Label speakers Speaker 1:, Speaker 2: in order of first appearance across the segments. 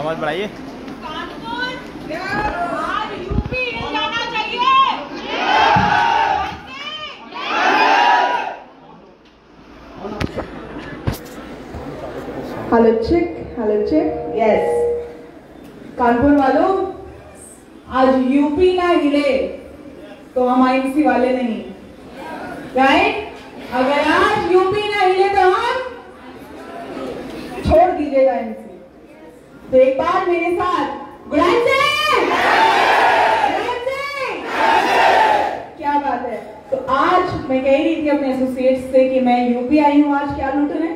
Speaker 1: आवाज बढ़ाइए।
Speaker 2: आज यूपी जाना चाहिए।
Speaker 3: Hello check, yes. कानपुर वालों, आज यूपी ना हिले तो हम आईएमसी वाले नहीं, राइट? अगर आज यूपी ना हिले तो हम छोड़ दीजिएगा आईएमसी। तो एक बार मेरे साथ क्या बात है। तो आज मैं कह रही थी अपने एसोसिएट्स से कि मैं यूपी आई हूँ आज क्या लूटने।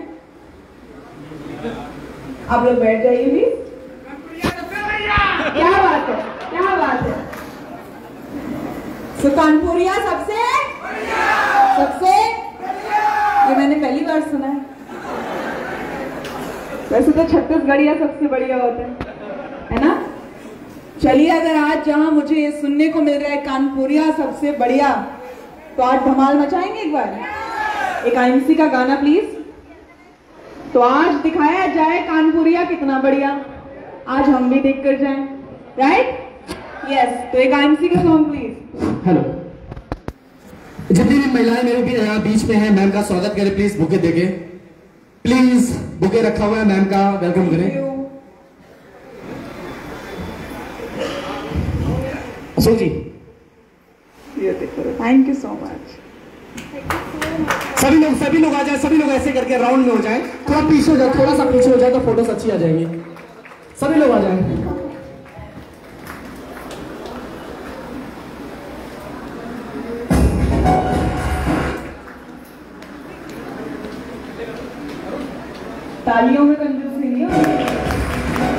Speaker 3: आप लोग बैठ जाइए प्लीज। क्या बात है, क्या बात है। सो कानपुरिया सबसे ये मैंने पहली बार सुना है। वैसे तो छत्तीसगढ़िया सबसे बढ़िया होते है ना। चलिए, अगर आज जहां मुझे ये सुनने को मिल रहा है कानपुरिया सबसे बढ़िया, तो आज धमाल मचाएंगे एक बार। एक आईएमसी का गाना प्लीज। तो आज दिखाया जाए कानपुरिया कितना बढ़िया, आज हम भी देख कर जाएं, राइट? यस। तो एक आईएमसी का सॉन्ग प्लीज।
Speaker 4: हेलो, जितनी भी महिलाएं मेरे भी यहाँ बीच में हैं, मैम का स्वागत करें प्लीज। बुके देके प्लीज, बुके रखा हुआ है, मैम का वेलकम करें। अशोक जी,
Speaker 3: थैंक यू सो मच।
Speaker 4: सभी लोग आ जाए, सभी लोग ऐसे करके राउंड में हो जाए। थोड़ा पीछे हो जाए, थोड़ा सा पीछे हो जाए तो फोटोस अच्छी आ जाएंगी। सभी लोग आ जाए।
Speaker 3: तालियों में कंजूसी नहीं होगी,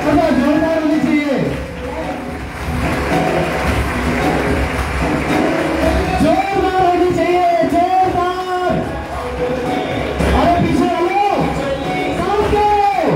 Speaker 4: जोरदार होनी चाहिए। जोरदार होनी चाहिए, जोरदार। अरे पीछे वालों, साउंड को हो, जोरदार।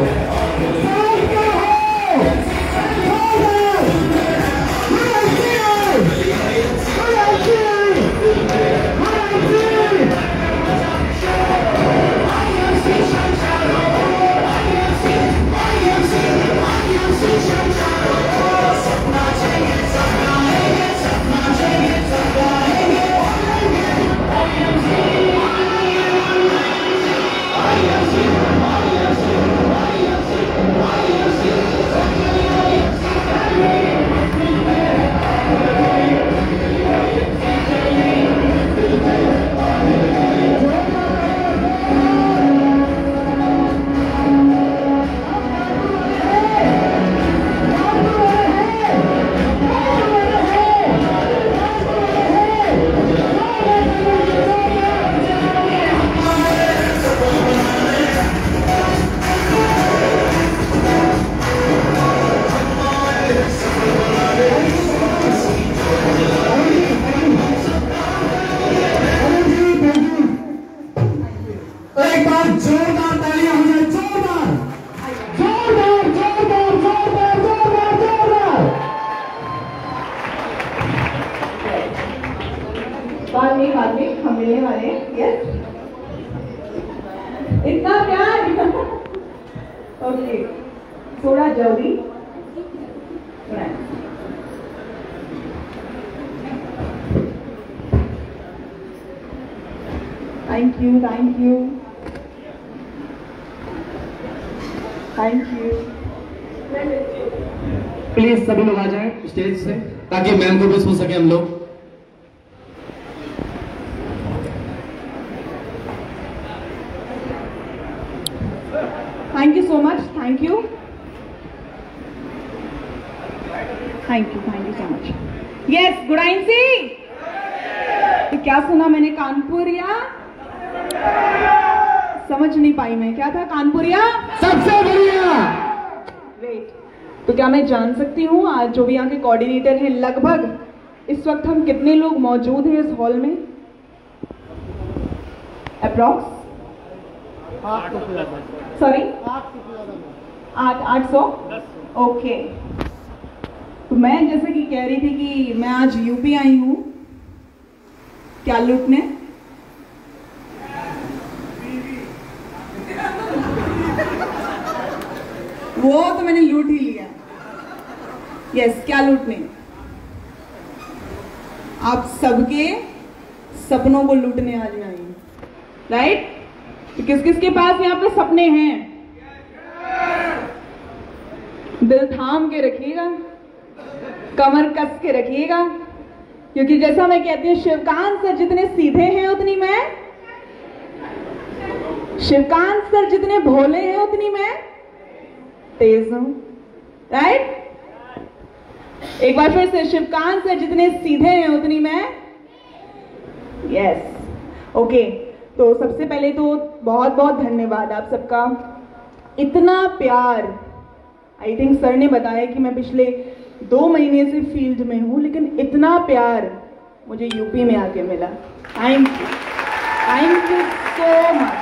Speaker 3: बाद में हम मिलने वाले हैं। यस, इतना प्यार। ओके, थोड़ा जल्दी। Thank you, thank you, thank you.
Speaker 4: Please सभी लोग आ जाएं स्टेज से, ताकि मैम को भी सुन सके हम लोग।
Speaker 3: Thank you so much, thank you, thank you, thank you so much. Yes, good IMC. तो क्या सुना मैंने? कानपुरिया समझ नहीं पाई मैं, क्या था? कानपुरिया
Speaker 4: सबसे बढ़िया।
Speaker 3: वेट, तो क्या मैं जान सकती हूँ आज जो भी यहाँ के कोऑर्डिनेटर हैं, लगभग इस वक्त हम कितने लोग मौजूद हैं इस हॉल में? Approx sorry 800। ओके, तो मैं जैसे कि कह रही थी कि मैं आज यूपी आई हूँ क्या लूटने। वो तो मैंने लूट ही लिया। यस, क्या लूटने? आप सबके सपनों को लूटने आज आई हैं, राइट? तो किस किस के पास यहाँ पे सपने हैं? दिल थाम के रखिएगा, कमर कस के रखिएगा, क्योंकि जैसा मैं कहती हूँ, शिवकांत सर जितने सीधे हैं उतनी मैं, शिवकांत सर जितने भोले हैं उतनी मैं तेज हूं, राइट? एक बार फिर से, शिवकांत सर जितने सीधे हैं उतनी मैं, यस। ओके, तो सबसे पहले तो बहुत बहुत धन्यवाद आप सबका, इतना प्यार। आई थिंक सर ने बताया कि मैं पिछले 2 महीने से फील्ड में हूं, लेकिन इतना प्यार मुझे यूपी में आके मिला। Thank you so much.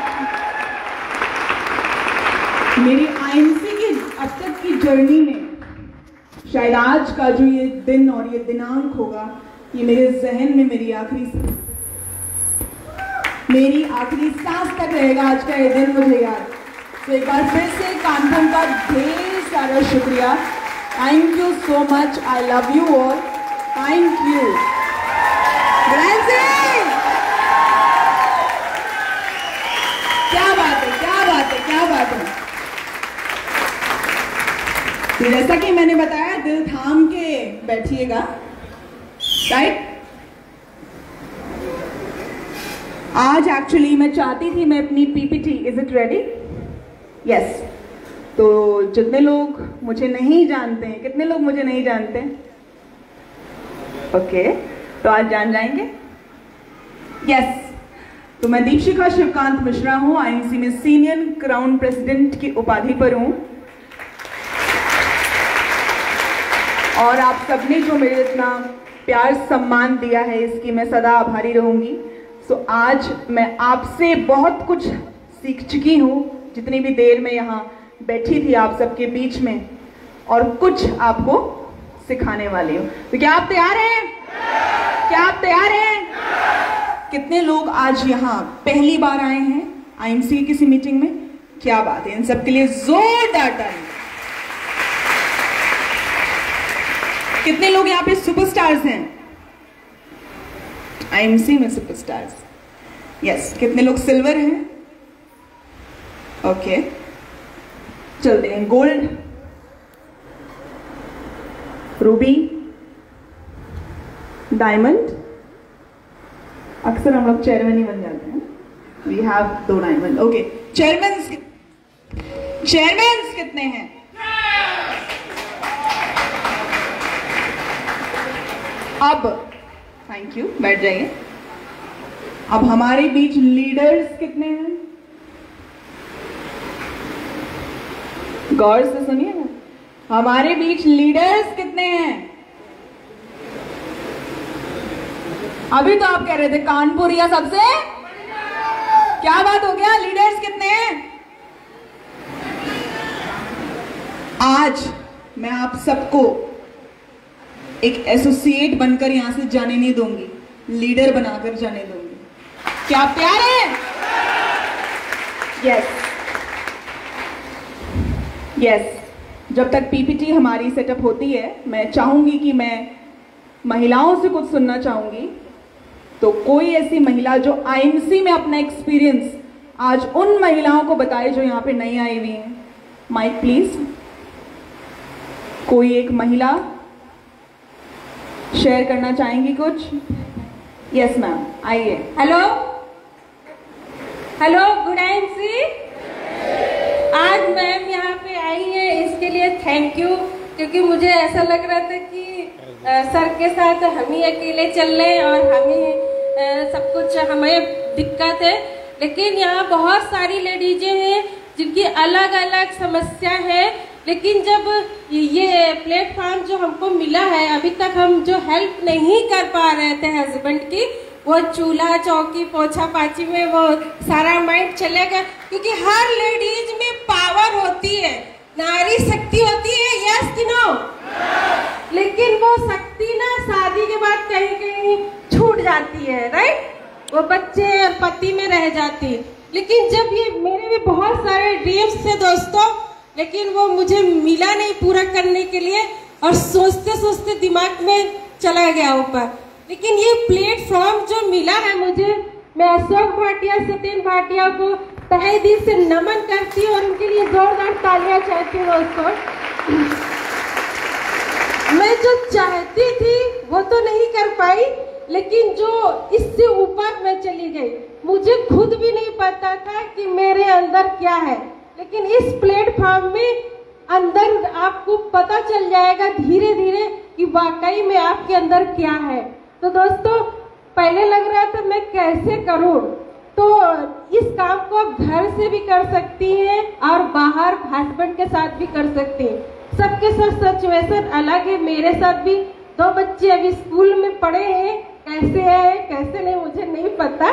Speaker 3: मेरी आईएमसी की अब तक की जर्नी में शायद आज का जो ये दिन और ये दिनांक होगा, ये मेरे जहन में मेरी आखिरी सांस तक रहेगा। आज का ये दिन मुझे याद। तो एक बार फिर से कानपुर का ढेर सारा शुक्रिया। Thank you so much. I love you all. Thank you. क्या बात है, क्या बात है, क्या बात है। तो जैसा कि मैंने बताया, दिल थाम के बैठिएगा, राइट? आज एक्चुअली मैं चाहती थी, मैं अपनी PPT, is it ready? Yes. तो जितने लोग मुझे नहीं जानते हैं, कितने लोग मुझे नहीं जानते हैं? ओके, तो आज जान जाएंगे। यस, तो मैं दीपशिखा शिवकांत मिश्रा हूं, आईएमसी में सीनियर क्राउन प्रेसिडेंट की उपाधि पर हूं, और आप सबने जो मेरे इतना प्यार सम्मान दिया है, इसकी मैं सदा आभारी रहूंगी। सो आज मैं आपसे बहुत कुछ सीख चुकी हूं, जितनी भी देर में यहाँ बैठी थी आप सबके बीच में, और कुछ आपको सिखाने वाली हूँ। तो क्या आप तैयार हैं? क्या आप तैयार हैं? कितने लोग आज यहाँ पहली बार आए हैं आईएमसी की किसी मीटिंग में? क्या बात है, इन सबके लिए जोरदार ताली। कितने लोग यहाँ पे सुपरस्टार्स हैं आईएमसी में? Superstars, yes. कितने लोग सिल्वर हैं? ओके, चलते हैं। Gold, ruby, diamond. अक्सर हम लोग चेयरमैन ही बन जाते हैं। We have 2 diamond. Okay, chairman कितने हैं? अब थैंक यू, बैठ जाइए। अब हमारे बीच लीडर्स कितने हैं? गौर से सुनिएगा, हमारे बीच लीडर्स कितने हैं? अभी तो आप कह रहे थे कानपुर या सबसे, क्या बात हो गया? लीडर्स कितने हैं? आज मैं आप सबको एक एसोसिएट बनकर यहां से जाने नहीं दूंगी, लीडर बनाकर जाने दूंगी। क्या आप तैयार हैं? Yes, yes. जब तक पीपीटी हमारी सेटअप होती है, मैं चाहूंगी कि मैं महिलाओं से कुछ सुनना चाहूंगी। तो कोई ऐसी महिला जो आईएमसी में अपना एक्सपीरियंस आज उन महिलाओं को बताए जो यहाँ पे नई आई हुई हैं। Mike please. कोई एक महिला शेयर करना चाहेंगी कुछ? यस मैम, आइए।
Speaker 2: Hello hello, good IMC. आज मैम यहाँ पे आई है, इसके लिए थैंक यू, क्योंकि मुझे ऐसा लग रहा था कि सर के साथ हम ही अकेले चल रहे हैं और हम ही सब कुछ हमें दिक्कत है, लेकिन यहाँ बहुत सारी लेडीजें हैं जिनकी अलग अलग समस्या है। लेकिन जब ये प्लेटफॉर्म जो हमको मिला है, अभी तक हम जो हेल्प नहीं कर पा रहे थे हस्बैंड की, वो चूल्हा चौकी पोछा पाछी में वो सारा माइंड चलेगा, क्योंकि हर लेडीज में पावर होती है, नारी शक्ति होती है, यस कि नो? लेकिन वो शक्ति ना शादी के बाद कहीं कहीं छूट जाती है, राइट? वो बच्चे और पति में रह जाती है। लेकिन जब ये, मेरे भी बहुत सारे ड्रीम्स थे दोस्तों, लेकिन वो मुझे मिला नहीं पूरा करने के लिए। और सोचते सोचते दिमाग में चला गया ऊपर। लेकिन ये प्लेटफॉर्म जो मिला है मुझे, मैं अशोक भाटिया, सत्येंद्र भाटिया को तहे दिल से नमन करती हूँ और उनके लिए जोरदार तालियां चाहती हूँ दोस्तों। मैं जो चाहती थी वो तो नहीं कर पाई, लेकिन जो इससे ऊपर मैं चली गई। मुझे खुद भी नहीं पता था कि मेरे अंदर क्या है, लेकिन इस प्लेटफॉर्म में अंदर आपको पता चल जाएगा धीरे धीरे कि वाकई में आपके अंदर क्या है। तो दोस्तों, पहले लग रहा था मैं कैसे करूं, तो इस काम को आप घर से भी कर सकती हैं और बाहर हस्बैंड के साथ भी कर सकती हैं। सबके साथ सिचुएशन अलग है। मेरे साथ भी 2 बच्चे अभी स्कूल में पढ़े हैं, कैसे है कैसे नहीं मुझे नहीं पता,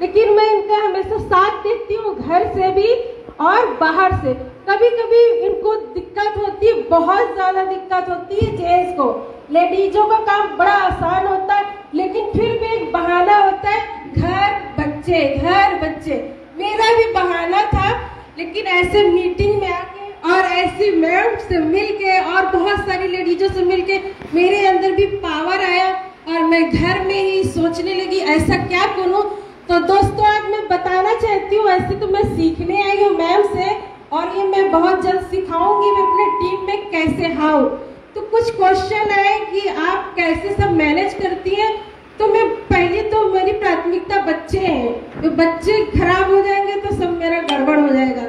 Speaker 2: लेकिन मैं इनका हमेशा साथ देती हूँ, घर से भी और बाहर से। कभी कभी इनको दिक्कत होती है, बहुत ज्यादा दिक्कत होती है जेंट्स को। लेडीजों का काम बड़ा आसान होता है, लेकिन फिर भी एक बहाना होता है, घर बच्चे। मेरा भी बहाना था, लेकिन ऐसे मीटिंग में आके और ऐसी मैम से मिलके और बहुत सारी लेडीजों से मिलके मेरे अंदर भी पावर आया और मैं घर में ही सोचने लगी ऐसा क्या करूं। तो दोस्तों, आज मैं बताना चाहती हूँ, ऐसे तो मैं सीखने आई हूँ मैम से और ये मैं बहुत जल्द सिखाऊंगी मैं अपने टीम में कैसे हाउ। तो कुछ क्वेश्चन आए कि आप कैसे सब मैनेज करती हैं। तो मैं पहले तो मेरी प्राथमिकता बच्चे हैं, तो बच्चे खराब हो जाएंगे तो सब मेरा गड़बड़ हो जाएगा।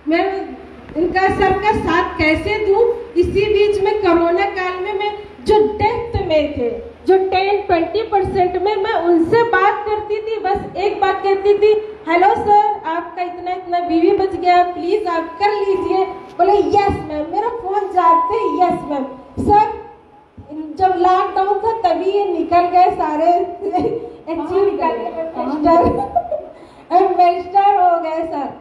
Speaker 2: मैं इनका सबका साथ कैसे दूं। इसी बीच में कोरोना काल में मैं जो डेप्थ में थे, जो 10-20% में, मैं उनसे बात करती थी। बस एक बात कहती थी, हेलो सर, आपका इतना इतना बीवी बच गया, प्लीज आप कर लीजिए। बोले यस मैम, मेरा फोन जाते ही यस मैम। सर, जब लॉकडाउन था तभी ये निकल गए सारे एम्बेसडर हो गए सर।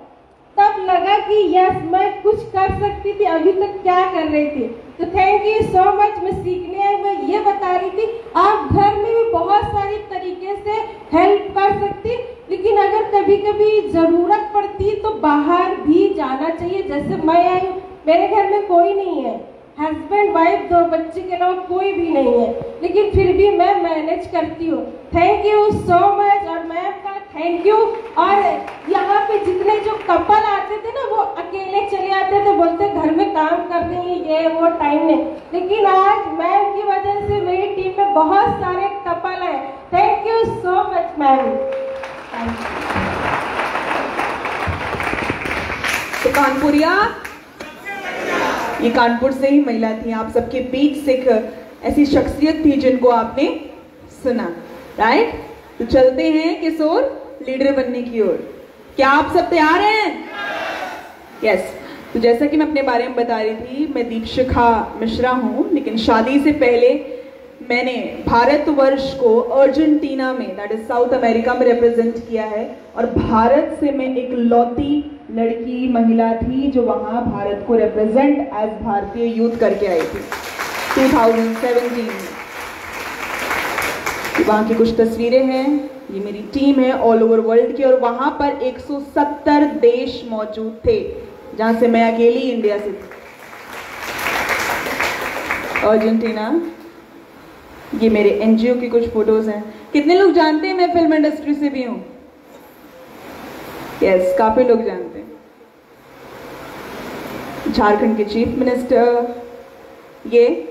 Speaker 2: तब लगा कि यस मैं कुछ कर सकती थी, अभी तक क्या कर रही थी। तो थैंक यू सो मच। मैं सीखने आई, मैं ये बता रही थी आप घर में भी बहुत सारी तरीके से हेल्प कर सकती, लेकिन अगर कभी कभी जरूरत पड़ती तो बाहर भी जाना चाहिए। जैसे मैं आई, मेरे घर में कोई नहीं है, हस्बैंड वाइफ 2 बच्चे के अलावा कोई भी नहीं है, लेकिन फिर भी मैं मैनेज करती हूँ। Thank you so much. और मैम का थैंक यू। और यहाँ पे जितने जो कपल आते थे ना, वो अकेले चले आते थे, बोलते घर में काम कर रही है, ये वो टाइम नहीं। लेकिन आज मैम की वजह से मेरी टीम में बहुत सारे कपल हैं। Thank you so much ma'am.
Speaker 3: तो कानपुरिया, ये कानपुर से ही महिला थी, आप सबके बीच से एक ऐसी शख्सियत थी जिनको आपने सुना, राइट। तो चलते हैं किशोर लीडर बनने की ओर। क्या आप सब तैयार हैं? यस। तो जैसा कि मैं अपने बारे में बता रही थी, मैं दीपशिखा मिश्रा हूं, लेकिन शादी से पहले मैंने भारतवर्ष को अर्जेंटीना में, दैट इज साउथ अमेरिका में रिप्रेजेंट किया है। और भारत से मैं एक लौती लड़की महिला थी जो वहां भारत को रिप्रेजेंट एज भारतीय यूथ करके आई थी 2017 में। वहां की कुछ तस्वीरें हैं, ये मेरी टीम है ऑल ओवर वर्ल्ड की, और वहां पर 170 देश मौजूद थे, जहां से मैं अकेली इंडिया से थी। अर्जेंटीना, ये मेरे एनजीओ की कुछ फोटोज हैं। कितने लोग जानते हैं मैं फिल्म इंडस्ट्री से भी हूं? यस, काफी लोग जानते हैं। झारखंड के चीफ मिनिस्टर, ये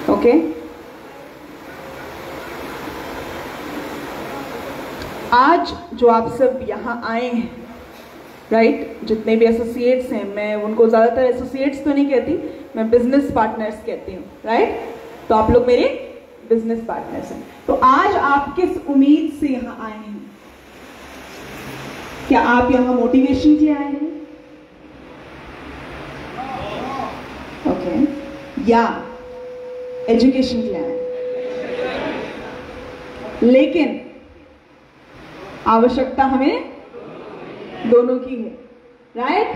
Speaker 3: ओके। आज जो आप सब यहाँ आए हैं, राइट, जितने भी एसोसिएट्स हैं, मैं उनको ज़्यादातर एसोसिएट्स तो नहीं कहती, मैं बिजनेस पार्टनर्स कहती हूँ, राइट। तो आप लोग मेरे बिजनेस पार्टनर्स हैं। तो आज आप किस उम्मीद से यहाँ आए हैं? क्या आप यहाँ मोटिवेशन के लिए आए हैं? ओके। या एजुकेशन के लिए आए हैं? लेकिन आवश्यकता हमें दोनों की है, राइट।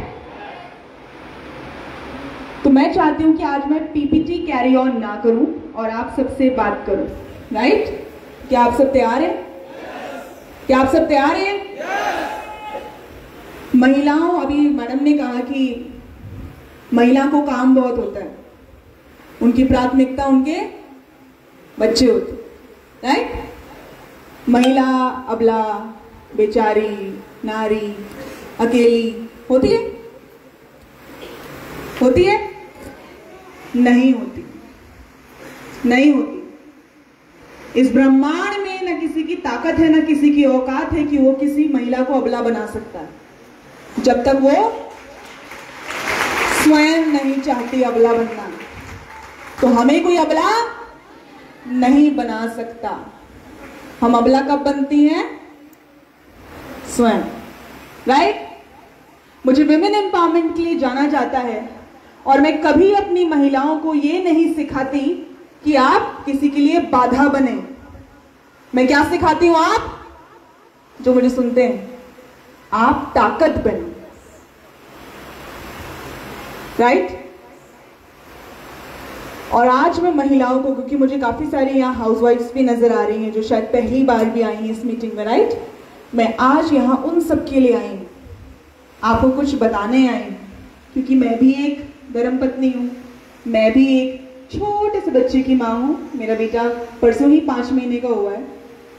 Speaker 3: तो मैं चाहती हूं कि आज मैं पीपीटी कैरी ऑन ना करूं और आप सबसे बात करूं, राइट। क्या आप सब तैयार हैं? क्या आप सब तैयार हैं? महिलाओं, अभी मैडम ने कहा कि महिला को काम बहुत होता है, उनकी प्राथमिकता उनके बच्चे होते, राइट? महिला अबला, बेचारी, नारी, अकेली होती है? होती है? नहीं होती, नहीं होती। इस ब्रह्मांड में न किसी की ताकत है, न किसी की औकात है कि वो किसी महिला को अबला बना सकता है, जब तक वो स्वयं नहीं चाहती अबला बनना। तो हमें कोई अबला नहीं बना सकता। हम अबला कब बनती हैं? स्वयं, राइट? मुझे विमेन एम्पावरमेंट के लिए जाना जाता है और मैं कभी अपनी महिलाओं को ये नहीं सिखाती कि आप किसी के लिए बाधा बने। मैं क्या सिखाती हूं? आप जो मुझे सुनते हैं, आप ताकत बने, राइट? और आज मैं महिलाओं को, क्योंकि मुझे काफी सारी यहाँ हाउसवाइफ्स भी नजर आ रही हैं जो शायद पहली बार भी आई हैं इस मीटिंग में, राइट? मैं आज यहाँ उन सब के लिए आई हूँ, आपको कुछ बताने आई हूँ, क्योंकि मैं भी एक धर्मपत्नी हूँ, मैं भी एक छोटे से बच्चे की माँ हूँ। मेरा बेटा परसों ही 5 महीने का हुआ है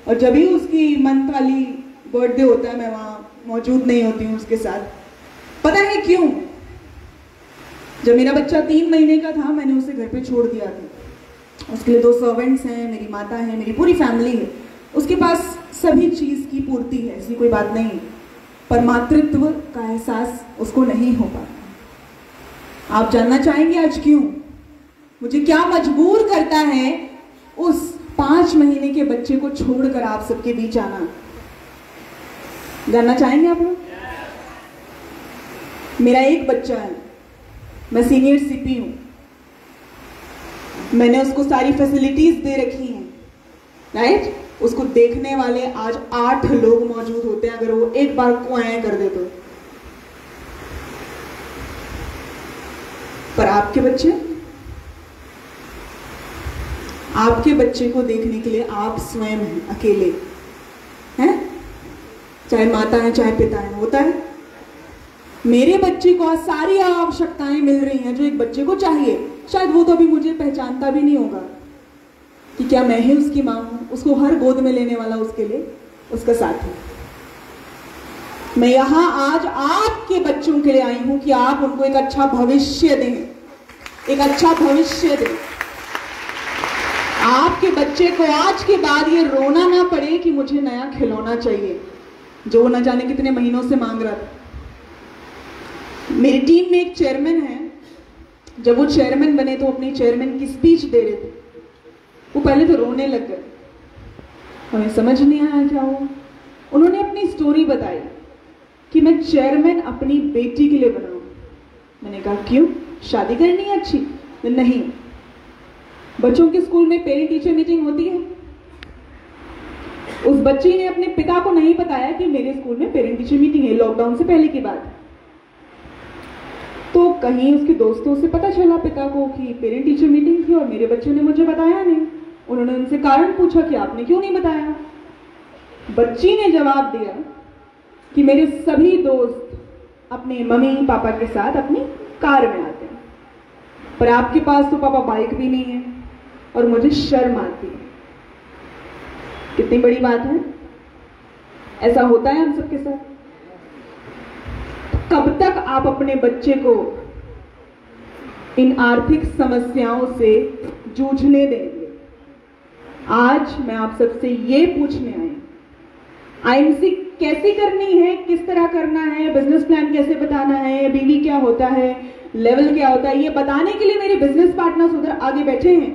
Speaker 3: और जब भी उसकी मंथ वाली बर्थडे होता है मैं वहाँ मौजूद नहीं होती हूँ उसके साथ। पता है क्यों? जब मेरा बच्चा 3 महीने का था मैंने उसे घर पे छोड़ दिया था। उसके लिए 2 सर्वेंट्स हैं, मेरी माता है, मेरी पूरी फैमिली है, उसके पास सभी चीज़ की पूर्ति है, ऐसी कोई बात नहीं, पर मातृत्व का एहसास उसको नहीं हो पाता। आप जानना चाहेंगे आज क्यों? मुझे क्या मजबूर करता है उस 5 महीने के बच्चे को छोड़कर आप सबके बीच आना? जानना चाहेंगे आप लोग? मेरा एक बच्चा है, मैं सीनियर सीपी हूं, मैंने उसको सारी फैसिलिटीज दे रखी हैं, राइट? उसको देखने वाले आज 8 लोग मौजूद होते हैं अगर वो एक बार क्वाएं कर दे तो। पर आपके बच्चे को देखने के लिए आप स्वयं हैं, अकेले हैं, चाहे माता है चाहे पिता है, होता है। मेरे बच्चे को आज सारी आवश्यकताएं मिल रही हैं जो एक बच्चे को चाहिए। शायद वो तो अभी मुझे पहचानता भी नहीं होगा कि क्या मैं ही उसकी माँ हूं, उसको हर गोद में लेने वाला उसके लिए उसका साथी। मैं यहाँ आज आपके बच्चों के लिए आई हूं कि आप उनको एक अच्छा भविष्य दें, एक अच्छा भविष्य दें। आपके बच्चे को आज के बाद ये रोना ना पड़े कि मुझे नया खिलौना चाहिए, जो न जाने कितने महीनों से मांग रहा था। मेरी टीम में एक चेयरमैन है, जब वो चेयरमैन बने तो अपनी चेयरमैन की स्पीच दे रहे थे, वो पहले तो रोने लग गए, हमें समझ नहीं आया क्या हुआ। उन्होंने अपनी स्टोरी बताई कि मैं चेयरमैन अपनी बेटी के लिए बनाऊं। मैंने कहा क्यों, शादी करनी है अच्छी? नहीं, बच्चों के स्कूल में पेरेंट टीचर मीटिंग होती है, उस बच्ची ने अपने पिता को नहीं बताया कि मेरे स्कूल में पेरेंट टीचर मीटिंग है, लॉकडाउन से पहले की बात। तो कहीं उसके दोस्तों से पता चला पिता को कि पेरेंट टीचर मीटिंग थी और मेरे बच्चे ने मुझे बताया नहीं। उन्होंने उनसे कारण पूछा कि आपने क्यों नहीं बताया। बच्ची ने जवाब दिया कि मेरे सभी दोस्त अपने मम्मी पापा के साथ अपनी कार में आते हैं, पर आपके पास तो पापा बाइक भी नहीं है और मुझे शर्म आती है। कितनी बड़ी बात है, ऐसा होता है हम सबके साथ। कब तक आप अपने बच्चे को इन आर्थिक समस्याओं से जूझने देंगे? आज मैं आप सबसे ये पूछने आई, आईएमसी कैसे करनी है, किस तरह करना है, बिजनेस प्लान कैसे बताना है, बीवी क्या होता है, लेवल क्या होता है, ये बताने के लिए मेरे बिजनेस पार्टनर्स उधर आगे बैठे हैं,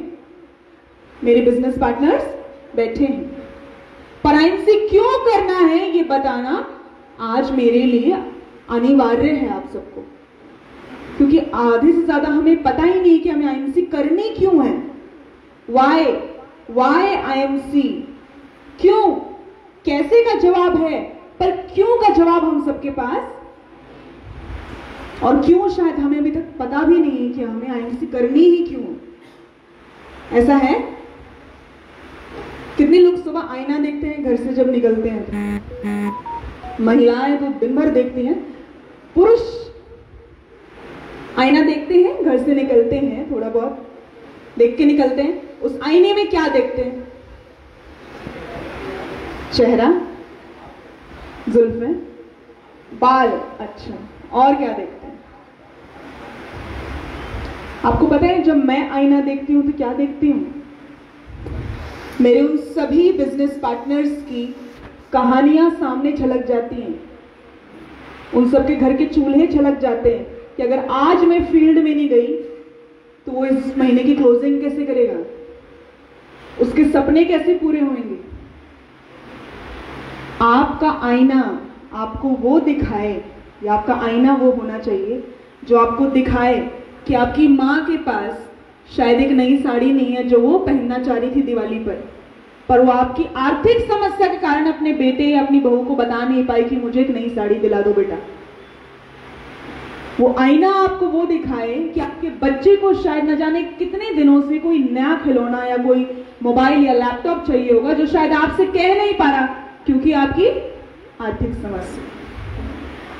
Speaker 3: मेरे बिजनेस पार्टनर्स बैठे हैं। पर आईएमसी क्यों करना है ये बताना आज मेरे लिए अनिवार्य है आप सबको, क्योंकि आधे से ज्यादा हमें पता ही नहीं कि हमें आईएमसी करनी क्यों है। वाई आईएमसी, क्यों, कैसे का जवाब है, पर क्यों का जवाब हम सबके पास, और क्यों शायद हमें अभी तक पता भी नहीं कि हमें आईएमसी करनी ही क्यों। ऐसा है? कितने लोग सुबह आईना देखते हैं घर से जब निकलते हैं? महिलाएं तो दिन भर देखती हैं, पुरुष आईना देखते हैं, घर से निकलते हैं, थोड़ा बहुत देख के निकलते हैं। उस आईने में क्या देखते हैं? चेहरा, जुल्फें, बाल, अच्छा, और क्या देखते हैं? आपको पता है जब मैं आईना देखती हूं तो क्या देखती हूं? मेरे उन सभी बिजनेस पार्टनर्स की कहानियां सामने झलक जाती हैं, उन सबके घर के चूल्हे झलक जाते हैं कि अगर आज मैं फील्ड में नहीं गई तो वो इस महीने की क्लोजिंग कैसे करेगा, उसके सपने कैसे पूरे होंगे। आपका आईना आपको वो दिखाए, या आपका आईना वो होना चाहिए जो आपको दिखाए कि आपकी माँ के पास शायद एक नई साड़ी नहीं है जो वो पहनना चाह रही थी दिवाली पर वो आपकी आर्थिक समस्या के कारण अपने बेटे या अपनी बहू को बता नहीं पाई कि मुझे एक नई साड़ी दिला दो बेटा। वो आईना आपको वो दिखाए कि आपके बच्चे को शायद न जाने कितने दिनों से कोई नया खिलौना या कोई मोबाइल या लैपटॉप चाहिए होगा जो शायद आपसे कह नहीं पा रहा क्योंकि आपकी आर्थिक समस्या।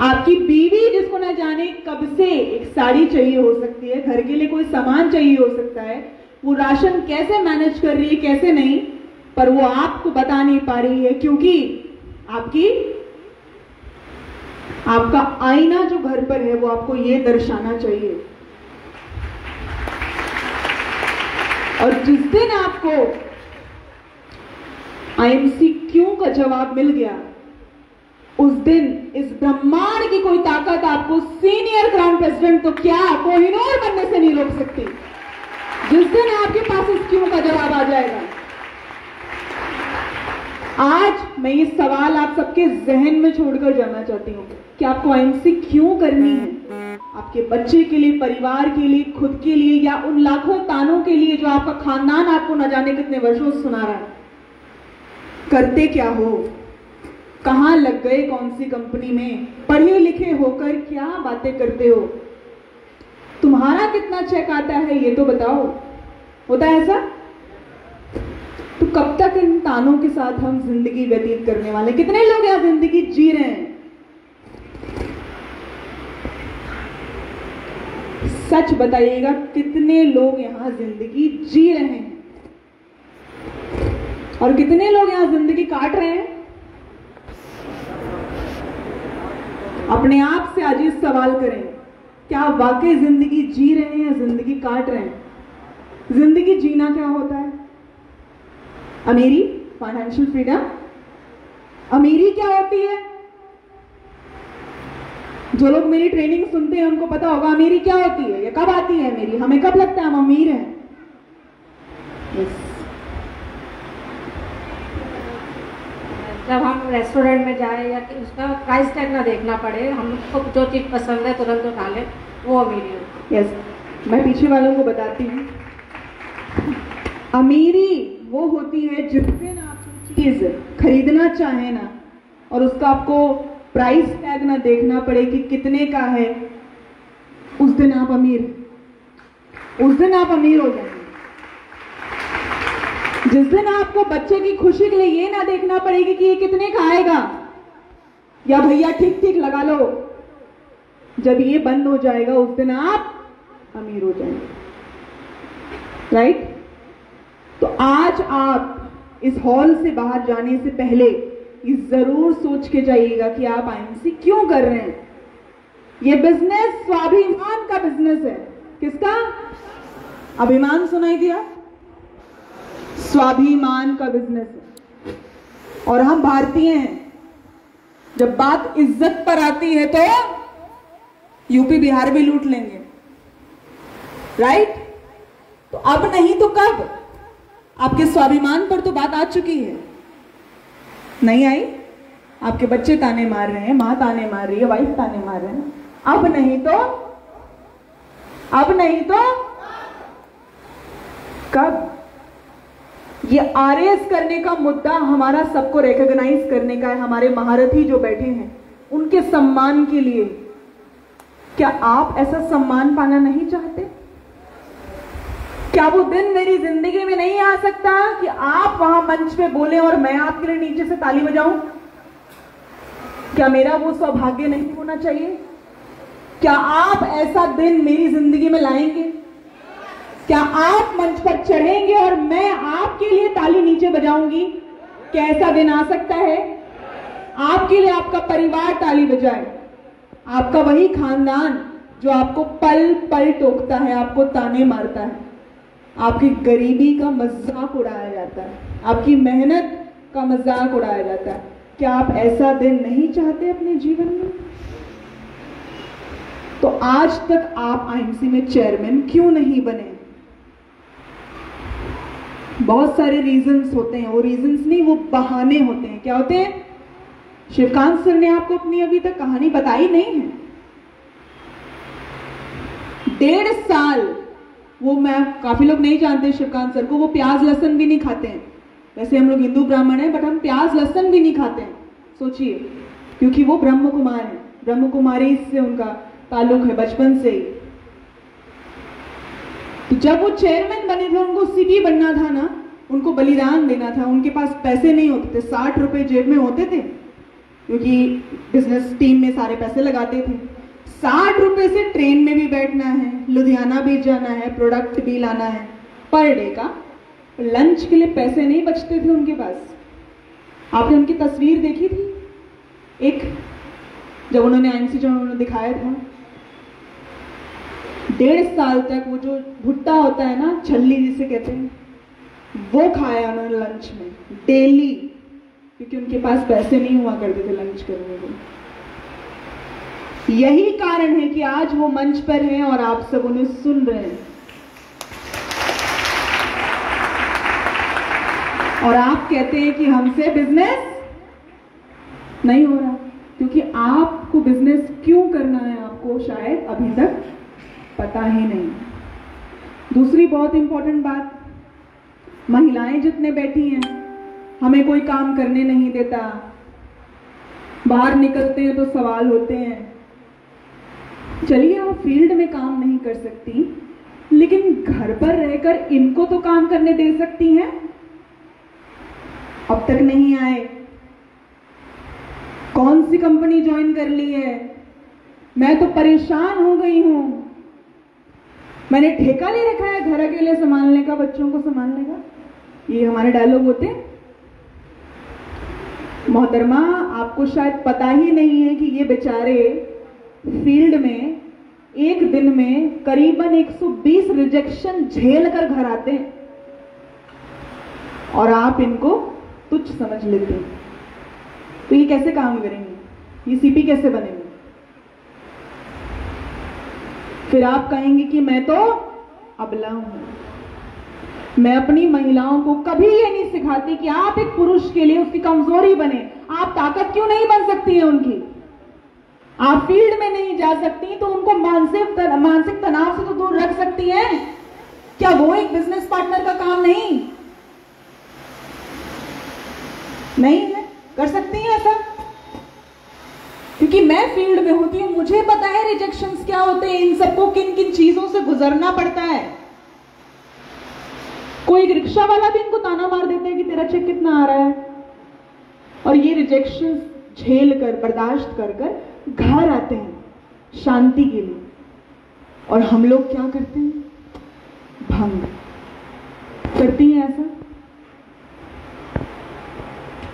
Speaker 3: आपकी बीवी जिसको न जाने कब से एक साड़ी चाहिए हो सकती है, घर के लिए कोई सामान चाहिए हो सकता है, वो राशन कैसे मैनेज कर रही है कैसे नहीं, पर वो आपको बता नहीं पा रही है क्योंकि आपका आईना जो घर पर है वो आपको ये दर्शाना चाहिए। और जिस दिन आपको IMCQ का जवाब मिल गया उस दिन इस ब्रह्मांड की कोई ताकत आपको सीनियर क्राउन प्रेसिडेंट तो क्या कोहिनूर बनने से नहीं रोक सकती। जिस दिन आपके पास इस क्यों का जवाब आ जाएगा। आज मैं ये सवाल आप सबके जहन में छोड़कर जाना चाहती हूँ कि आपको IMCQ करनी है आपके बच्चे के लिए, परिवार के लिए, खुद के लिए, या उन लाखों तानों के लिए जो आपका खानदान आपको न जाने कितने वर्षों से सुना रहा है। करते क्या हो, कहां लग गए, कौन सी कंपनी में, पढ़े लिखे होकर क्या बातें करते हो, तुम्हारा कितना चेक आता है ये तो बताओ। होता है ऐसा? तो कब तक इन तानों के साथ हम जिंदगी व्यतीत करने वाले? कितने लोग यहां जिंदगी जी रहे हैं? सच बताइएगा, कितने लोग यहां जिंदगी जी रहे हैं और कितने लोग यहां जिंदगी काट रहे हैं? अपने आप से आज ये सवाल करें, क्या आप वाकई जिंदगी जी रहे हैं या जिंदगी काट रहे हैं? जिंदगी जीना क्या होता है? अमीरी, फाइनेंशियल फ्रीडम। अमीरी क्या होती है? जो लोग मेरी ट्रेनिंग सुनते हैं उनको पता होगा अमीरी क्या होती है या कब आती है अमीरी, हमें कब लगता है हम अमीर हैं।
Speaker 2: जब हम रेस्टोरेंट में जाए या कि उसका प्राइस टैग ना देखना पड़े, हमको जो चीज़ पसंद है तुरंत उठा लें, वो अमीरी होती है।
Speaker 3: यस, मैं पीछे वालों को बताती हूँ। अमीरी वो होती है जिस दिन आप चीज़ खरीदना चाहे ना और उसका आपको प्राइस टैग ना देखना पड़े कि कितने का है, उस दिन आप अमीर हो जाएंगे। जिस दिन आपको बच्चे की खुशी के लिए ये ना देखना पड़ेगी कि ये कितने का आएगा या भैया ठीक ठीक लगा लो, जब ये बंद हो जाएगा उस दिन आप अमीर हो जाएंगे। राइट? तो आज आप इस हॉल से बाहर जाने से पहले ये जरूर सोच के जाइएगा कि आप IMC क्यों कर रहे हैं। ये बिजनेस स्वाभिमान का बिजनेस है। किसका? अभिमान सुनाई दिया? स्वाभिमान का बिजनेस है। और हम भारतीय हैं, जब बात इज्जत पर आती है तो यूपी बिहार भी लूट लेंगे। राइट? तो अब नहीं तो कब? आपके स्वाभिमान पर तो बात आ चुकी है, नहीं आई? आपके बच्चे ताने मार रहे हैं, मां ताने मार रही है, वाइफ ताने मार रहे हैं। अब नहीं तो कब? ये RAS करने का मुद्दा हमारा सबको रिकॉग्नाइज करने का है। हमारे महारथी जो बैठे हैं उनके सम्मान के लिए। क्या आप ऐसा सम्मान पाना नहीं चाहते? क्या वो दिन मेरी जिंदगी में नहीं आ सकता कि आप वहां मंच पे बोले और मैं आपके लिए नीचे से ताली बजाऊं? क्या मेरा वो सौभाग्य नहीं होना चाहिए? क्या आप ऐसा दिन मेरी जिंदगी में लाएंगे? क्या आप मंच पर चढ़ेंगे और मैं आपके लिए ताली नीचे बजाऊंगी? क्या ऐसा दिन आ सकता है? आपके लिए आपका परिवार ताली बजाए, आपका वही खानदान जो आपको पल पल टोकता है, आपको ताने मारता है, आपकी गरीबी का मजाक उड़ाया जाता है, आपकी मेहनत का मजाक उड़ाया जाता है। क्या आप ऐसा दिन नहीं चाहते अपने जीवन में? तो आज तक आप आईएमसी में चेयरमैन क्यों नहीं बने? बहुत सारे रीजंस होते हैं, वो रीजंस नहीं, वो बहाने होते हैं। क्या होते हैं? शिवकांत सर ने आपको अपनी अभी तक कहानी बताई नहीं है। 1.5 साल वो, मैं काफी लोग नहीं जानते शिवकांत सर को, वो प्याज लहसुन भी नहीं खाते हैं। वैसे हम लोग हिंदू ब्राह्मण हैं, बट हम प्याज लहसुन भी नहीं खाते हैं। सोचिए, क्योंकि वो ब्रह्म कुमार है, ब्रह्म कुमारी से उनका ताल्लुक है बचपन से ही। तो जब वो चेयरमैन बने थे, उनको सीपी बनना था ना, उनको बलिदान देना था, उनके पास पैसे नहीं होते थे, 60 रुपए जेब में होते थे, क्योंकि बिजनेस टीम में सारे पैसे लगाते थे। 60 रुपए से ट्रेन में भी बैठना है, लुधियाना भी जाना है, प्रोडक्ट भी लाना है, पर डे का। लंच के लिए पैसे नहीं बचते थे उनके पास। आपने उनकी तस्वीर देखी थी एक, जब उन्होंने आईएमसी जो उन्होंने दिखाया था। 1.5 साल तक वो जो भुट्टा होता है ना, छल्ली जिसे कहते हैं, वो खाया उन्होंने लंच में डेली, क्योंकि उनके पास पैसे नहीं हुआ करते थे लंच करने को। यही कारण है कि आज वो मंच पर हैं और आप सब उन्हें सुन रहे हैं। और आप कहते हैं कि हमसे बिजनेस नहीं हो रहा, क्योंकि आपको बिजनेस क्यों करना है आपको शायद अभी तक पता ही नहीं। दूसरी बहुत इंपॉर्टेंट बात, महिलाएं जितने बैठी हैं, हमें कोई काम करने नहीं देता, बाहर निकलते हैं तो सवाल होते हैं। चलिए, आप फील्ड में काम नहीं कर सकती, लेकिन घर पर रहकर इनको तो काम करने दे सकती हैं। अब तक नहीं आए। कौन सी कंपनी ज्वाइन कर ली है? मैं तो परेशान हो गई हूं। मैंने ठेका ले रखा है घर अकेले संभालने का, बच्चों को संभालने का। ये हमारे डायलॉग होते हैं। मोहतरमा, आपको शायद पता ही नहीं है कि ये बेचारे फील्ड में एक दिन में करीबन 120 रिजेक्शन झेल कर घर आते हैं, और आप इनको तुच्छ समझ लेते हैं। तो ये कैसे काम करेंगे? ये सीपी कैसे बनेंगे? फिर आप कहेंगे कि मैं तो अबला हूं। मैं अपनी महिलाओं को कभी ये नहीं सिखाती कि आप एक पुरुष के लिए उसकी कमजोरी बने। आप ताकत क्यों नहीं बन सकती है उनकी? आप फील्ड में नहीं जा सकती तो उनको मानसिक तनाव से तो दूर रख सकती हैं। क्या वो एक बिजनेस पार्टनर का काम नहीं है? कर सकती हैं ऐसा? क्योंकि मैं फील्ड में होती हूं, मुझे पता है रिजेक्शंस क्या होते हैं, इन सबको किन किन चीजों से गुजरना पड़ता है। कोई रिक्शा वाला भी इनको ताना मार देता है कि तेरा चेक कितना आ रहा है, और ये रिजेक्शन झेल कर, बर्दाश्त कर कर घर आते हैं शांति के लिए। और हम लोग क्या करते हैं? भंग करती हैं। ऐसा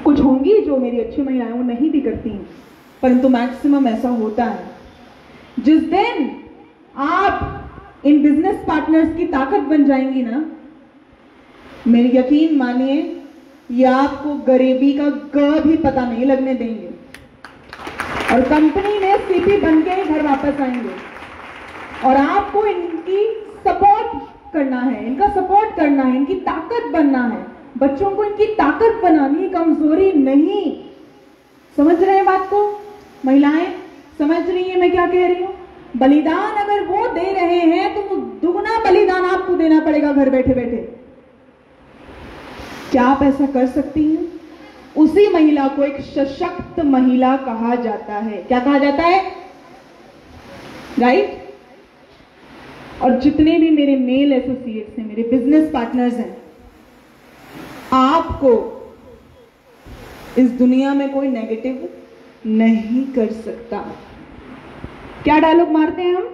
Speaker 3: कुछ होंगी जो मेरी अच्छी महिलाएं वो नहीं भी करती हैं, परंतु मैक्सिमम ऐसा होता है। जिस दिन आप इन बिजनेस पार्टनर्स की ताकत बन जाएंगी ना, मेरी यकीन मानिए, ये आपको गरीबी का ग भी पता नहीं लगने देंगे, और कंपनी में सीपी बन के ही घर वापस आएंगे। और आपको इनकी सपोर्ट करना है, इनका सपोर्ट करना है, इनकी ताकत बनना है। बच्चों को इनकी ताकत बनानी, कमजोरी नहीं। समझ रहे हैं बात को? महिलाएं समझ रही है मैं क्या कह रही हूं? बलिदान अगर वो दे रहे हैं तो वो दुगना बलिदान आपको देना पड़ेगा घर बैठे बैठे। क्या आप ऐसा कर सकती हैं? उसी महिला को एक सशक्त महिला कहा जाता है। क्या कहा जाता है? राइट? और जितने भी मेरे मेल एसोसिएट्स हैं, मेरे बिजनेस पार्टनर्स हैं, आपको इस दुनिया में कोई नेगेटिव नहीं कर सकता। क्या डायलॉग मारते हैं हम?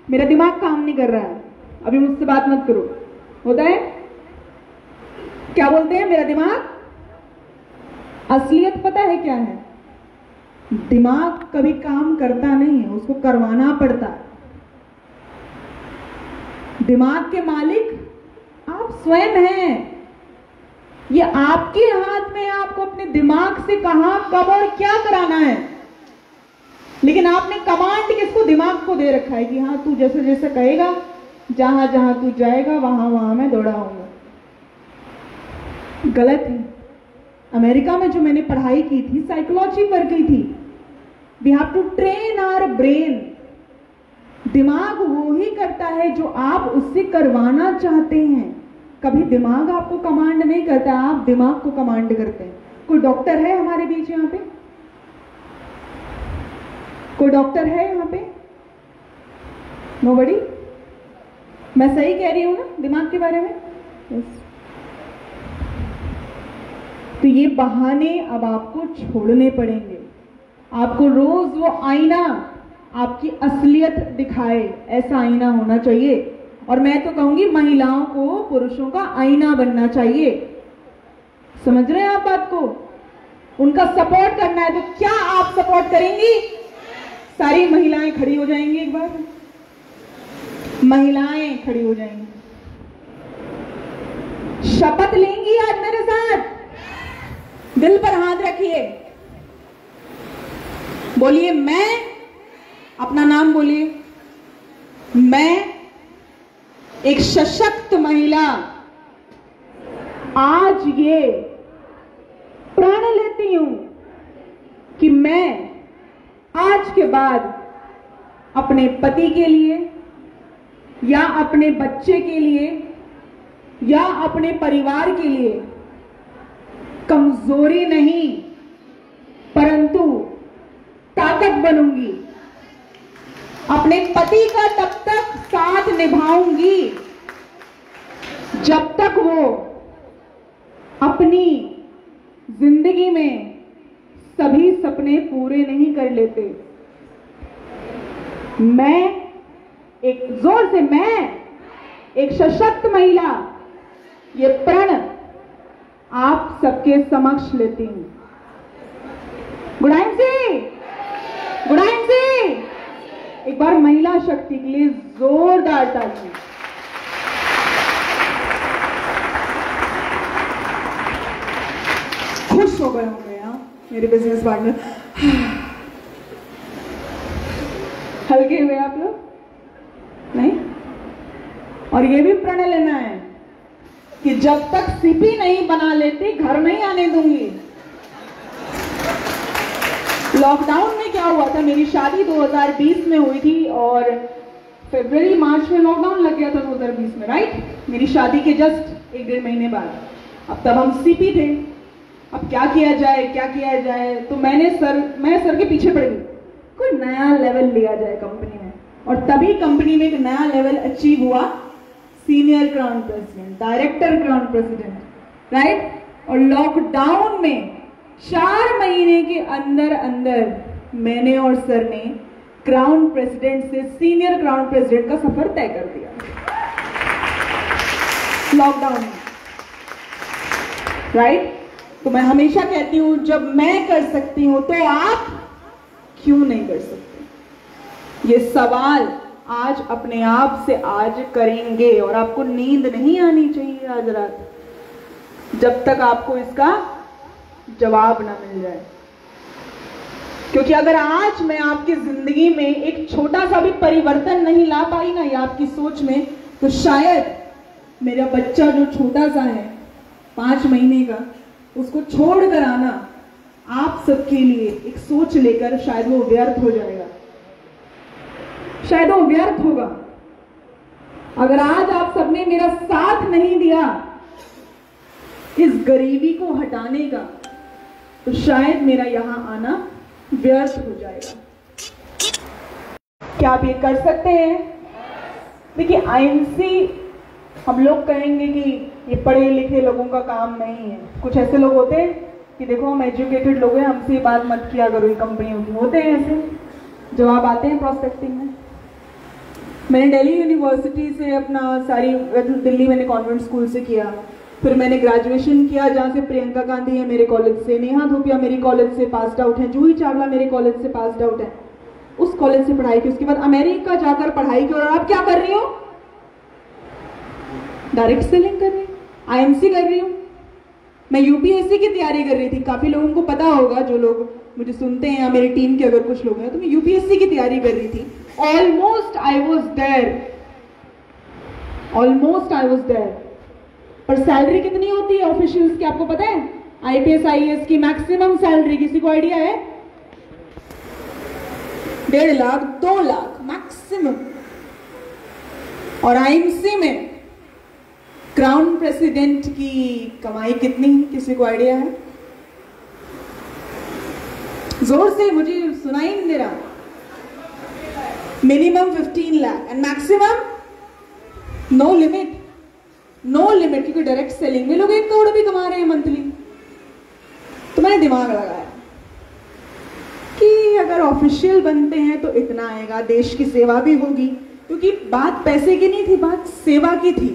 Speaker 3: मेरा दिमाग काम नहीं कर रहा है, अभी मुझसे बात मत करो। होता है? क्या बोलते हैं? मेरा दिमाग। असलियत पता है क्या है? दिमाग कभी काम करता नहीं है, उसको करवाना पड़ता है। दिमाग के मालिक आप स्वयं हैं। ये आपके हाथ में है, आपको अपने दिमाग से कहां, कब और क्या कराना है। लेकिन आपने कमांड किसको? दिमाग को दे रखा है कि हाँ तू जैसे जैसे कहेगा, जहां जहां तू जाएगा वहां वहां मैं दौड़ाऊंगा। गलत है। अमेरिका में जो मैंने पढ़ाई की थी, साइकोलॉजी पर की थी। We have to train our brain. दिमाग वो ही करता है जो आप उससे करवाना चाहते हैं। कभी दिमाग आपको कमांड नहीं करता, आप दिमाग को कमांड करते हैं। कोई डॉक्टर है हमारे बीच यहाँ पे? कोई डॉक्टर है यहाँ पे? नोबडी? मैं सही कह रही हूं ना दिमाग के बारे में? yes. तो ये बहाने अब आपको छोड़ने पड़ेंगे। आपको रोज वो आईना आपकी असलियत दिखाए, ऐसा आईना होना चाहिए। और मैं तो कहूंगी महिलाओं को पुरुषों का आईना बनना चाहिए। समझ रहे हैं आप बात को? उनका सपोर्ट करना है। तो क्या आप सपोर्ट करेंगी? सारी महिलाएं खड़ी हो जाएंगी। एक बार महिलाएं खड़ी हो जाएंगी, शपथ लेंगी आज मेरे साथ। दिल पर हाथ रखिए, बोलिए मैं, अपना नाम बोलिए। मैं एक सशक्त महिला आज ये प्रण लेती हूं कि मैं आज के बाद अपने पति के लिए या अपने बच्चे के लिए या अपने परिवार के लिए कमजोरी नहीं परंतु ताकत बनूंगी। अपने पति का तब तक साथ निभाऊंगी जब तक वो अपनी जिंदगी में सभी सपने पूरे नहीं कर लेते। मैं एक जोर से, मैं एक सशक्त महिला, ये प्रण आप सबके समक्ष लेती हूं। गुडाइन से, गुडाइन से एक बार महिला शक्ति के लिए जोरदार ताली। खुश हो गए होंगे यहाँ मेरे बिजनेस पार्टनर। हल्के हुए आप लोग? नहीं? और ये भी प्रण लेना है कि जब तक सीपी नहीं बना लेती घर नहीं आने दूंगी। लॉकडाउन में क्या हुआ था, मेरी शादी 2020 में हुई थी और फरवरी मार्च में लॉकडाउन लग गया था 2020 में, राइट? मेरी शादी के जस्ट 1-1.5 महीने बाद। अब तब हम सीपी थे। अब क्या किया जाए, क्या किया जाए? तो मैं सर के पीछे पड़ गई, कोई नया लेवल लिया जाए कंपनी में। और तभी कंपनी में एक नया लेवल अचीव हुआ, senior crown president, director crown president, right? और लॉकडाउन में 4 महीने के अंदर अंदर मैंने और सर ने क्राउन प्रेसिडेंट से सीनियर क्राउन प्रेसिडेंट का सफर तय कर दिया लॉकडाउन में, राइट? तो मैं हमेशा कहती हूं जब मैं कर सकती हूं तो आप क्यों नहीं कर सकते? ये सवाल आज अपने आप से आज करेंगे और आपको नींद नहीं आनी चाहिए आज रात जब तक आपको इसका जवाब ना मिल जाए। क्योंकि अगर आज मैं आपकी जिंदगी में एक छोटा सा भी परिवर्तन नहीं ला पाई ना, या आपकी सोच में, तो शायद मेरा बच्चा जो छोटा सा है 5 महीने का, उसको छोड़ कर आना आप सबके लिए एक सोच लेकर शायद वो व्यर्थ हो जाएगा, शायद वो व्यर्थ होगा। अगर आज आप सबने मेरा साथ नहीं दिया इस गरीबी को हटाने का, तो शायद मेरा यहां आना व्यर्थ हो जाएगा। क्या आप ये कर सकते हैं? देखिए, आईएनसी हम लोग कहेंगे कि ये पढ़े लिखे लोगों का काम नहीं है। कुछ ऐसे लोग होते हैं कि देखो हम एजुकेटेड लोग हैं, हमसे बात मत किया करो ये कंपनियों की, होते हैं ऐसे। जवाब आते हैं प्रोस्पेक्टिंग में? मैंने दिल्ली यूनिवर्सिटी से अपना दिल्ली मैंने कॉन्वेंट स्कूल से किया, फिर मैंने ग्रेजुएशन किया जहाँ से प्रियंका गांधी है मेरे कॉलेज से, नेहा धूपिया मेरे कॉलेज से पास आउट है, जूही चावला मेरे कॉलेज से पास आउट है। उस कॉलेज से पढ़ाई की, उसके बाद अमेरिका जाकर पढ़ाई की, और आप क्या कर रही हो? डायरेक्ट सेलिंग कर रही हूँ, आईएमसी कर रही हूँ। मैं यूपीएससी की तैयारी कर रही थी, काफी लोगों को पता होगा, जो लोग मुझे सुनते हैं या मेरी टीम के अगर कुछ लोग हैं, तो मैं यूपीएससी की तैयारी कर रही थी। ऑलमोस्ट आई वॉज देयर, पर सैलरी कितनी होती है ऑफिशियल्स की आपको पता है? आईपीएस आईएएस की मैक्सिमम सैलरी किसी को आइडिया है? 1.5 लाख 2 लाख मैक्सिमम। और आईएमसी में क्राउन प्रेसिडेंट की कमाई कितनी, किसी को आइडिया है? जोर से, मुझे सुनाई नहीं दे रहा। Minimum 15 lakh and maximum no limit, क्योंकि डायरेक्ट सेलिंग में लोग 1 करोड़ भी कमा रहे हैं मंथली। तो मैंने दिमाग लगाया कि अगर ऑफिशियल बनते हैं तो इतना आएगा, देश की सेवा भी होगी, क्योंकि बात पैसे की नहीं थी, बात सेवा की थी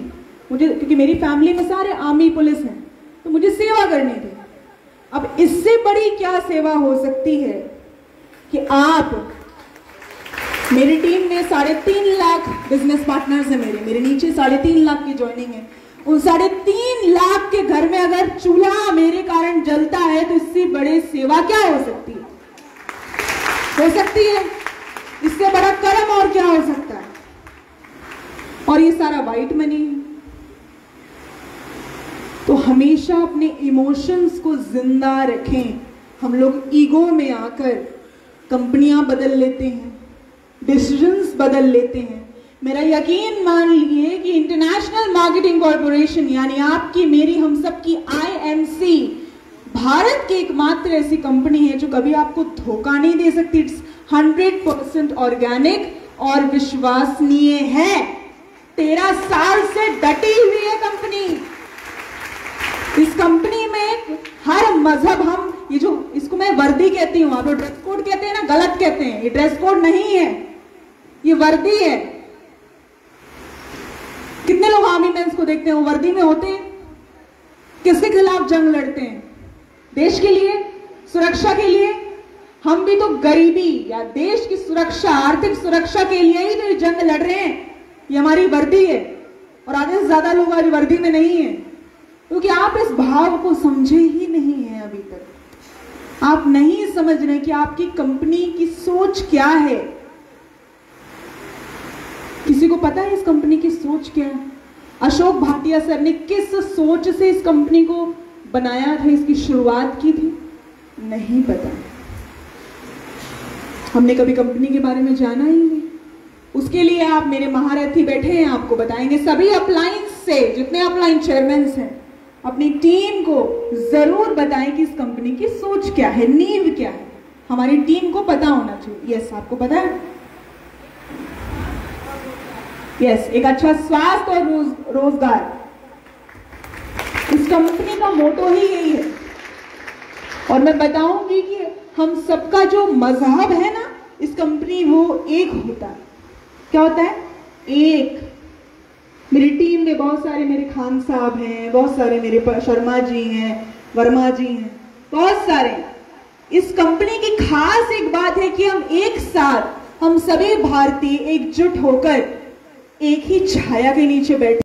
Speaker 3: मुझे, क्योंकि मेरी फैमिली में सारे आर्मी पुलिस हैं, तो मुझे सेवा करनी थी। अब इससे बड़ी क्या सेवा हो सकती है कि आप, मेरी टीम में 3.5 लाख बिजनेस पार्टनर्स हैं, मेरे नीचे 3.5 लाख की ज्वाइनिंग है। उन 3.5 लाख के घर में अगर चूल्हा मेरे कारण जलता है तो इससे बड़ी सेवा क्या हो सकती है? इससे बड़ा कर्म और क्या हो सकता है? और ये सारा वाइट मनी है। तो हमेशा अपने इमोशंस को जिंदा रखें। हम लोग ईगो में आकर कंपनियां बदल लेते हैं, डिसीजंस बदल लेते हैं। मेरा यकीन मान लीजिए कि इंटरनेशनल मार्केटिंग कॉर्पोरेशन, यानी आपकी, मेरी, हम सब की आईएमसी भारत की एकमात्र ऐसी कंपनी है जो कभी आपको धोखा नहीं दे सकती। इट्स 100% ऑर्गेनिक और विश्वसनीय है। 13 साल से डटी हुई है कंपनी। इस कंपनी में हर मजहब, हम ये जो इसको मैं वर्दी कहती हूँ, आप लोग ड्रेस कोड कहते हैं ना, गलत कहते हैं। ये ड्रेस कोड नहीं है, ये वर्दी है। कितने लोग आर्मी मेंस को देखते हैं, वो वर्दी में होते हैं। किसके खिलाफ जंग लड़ते हैं? देश के लिए, सुरक्षा के लिए। हम भी तो गरीबी या देश की सुरक्षा, आर्थिक सुरक्षा के लिए ही तो ये जंग लड़ रहे हैं। ये हमारी वर्दी है, और आधे से ज्यादा लोग आज वर्दी में नहीं है, क्योंकि आप इस भाव को समझे ही नहीं है। अभी तक आप नहीं समझ रहे कि आपकी कंपनी की सोच क्या है। किसी को पता है इस कंपनी की सोच क्या है? अशोक भाटिया सर ने किस सोच से इस कंपनी को बनाया था, इसकी शुरुआत की थी? नहीं पता। हमने कभी कंपनी के बारे में जाना ही नहीं। उसके लिए आप, मेरे महारथी बैठे हैं, आपको बताएंगे। सभी अपलाइंस से, जितने अपलाइन चेयरमैन हैं, अपनी टीम को जरूर बताएं कि इस कंपनी की सोच क्या है, नींव क्या है। हमारी टीम को पता होना चाहिए। यस, आपको पता है? यस, एक अच्छा स्वास्थ्य और रोजगार, इस कंपनी का मोटो ही यही है। और मैं बताऊंगी कि हम सबका जो मजहब है ना इस कंपनी, वो एक होता है। क्या होता है? एक। मेरी टीम में बहुत सारे मेरे खान साहब हैं, बहुत सारे मेरे शर्मा जी हैं, वर्मा जी हैं, बहुत सारे। इस कंपनी की खास एक बात है कि हम एक साथ, हम सभी भारतीय एकजुट होकर एक ही छाया के नीचे बैठे